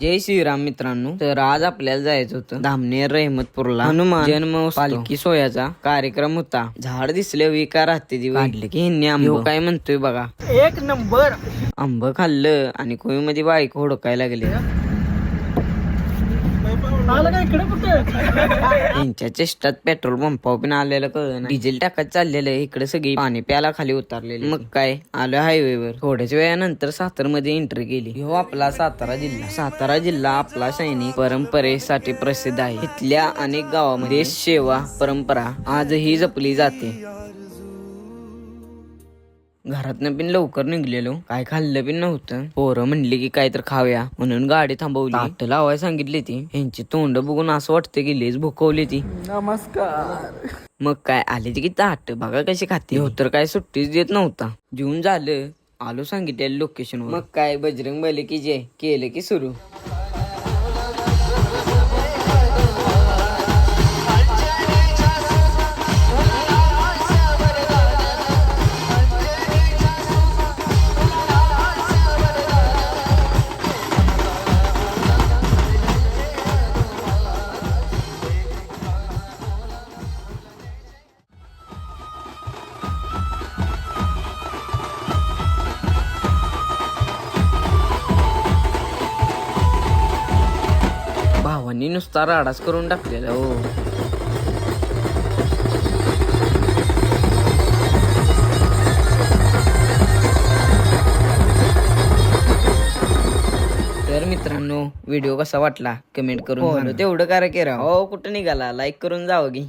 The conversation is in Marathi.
जय श्रीराम मित्रांनो. तर आज आपल्याला जायचं होतं धामनेर रहमतपूरला. हनुमान जन्म पालखी सोहळ्याचा कार्यक्रम होता. झाड दिसले विका राहते ती काढले की ह्यांनी आंब काय म्हणतोय बघा. एक नंबर आंब खाल्लं आणि खोई मध्ये बायको हुडकायला लागले. आलं का इकडे कुठे यांच्या चेष्टात पेट्रोल पंपावर पण आलेलं कळलं नाही. डिझेल टाकत चाललेलं इकडे सगळी पाणी प्याला खाली उतरलेले. मग काय आलं हायवेवर. थोड्याच वेळानंतर सातार मध्ये एंट्री केली. हो आपला सातारा जिल्हा. सातारा जिल्हा आपला सैनिक परंपरेसाठी प्रसिद्ध आहे. इथल्या अनेक गावामध्ये देश सेवा परंपरा आजही जपली जाते. घरातनं पण लवकर निघलेलो. काय खाल्लं पण नव्हतं. पोरं म्हणली की काय तर खाऊया म्हणून गाडी थांबवली. ताट लावायला सांगितली ती. यांची तोंड बघून असं वाटतं की लेच भुकवली ती. नमस्कार. मग काय आली ती की ताट बघा कशी खाते. हो तर काय सुट्टीच देत नव्हता. जेवून झालं आलो सांगितलेलं लोकेशन. मग काय बजरंग बली की जे केलं की सुरू. भावांनी नुसता राडाच करून टाकलेला हो. तर मित्रांनो व्हिडिओ कसा वाटला कमेंट करून तेवढं करा की राव. हो कुठं निघाला लाईक करून जावं की.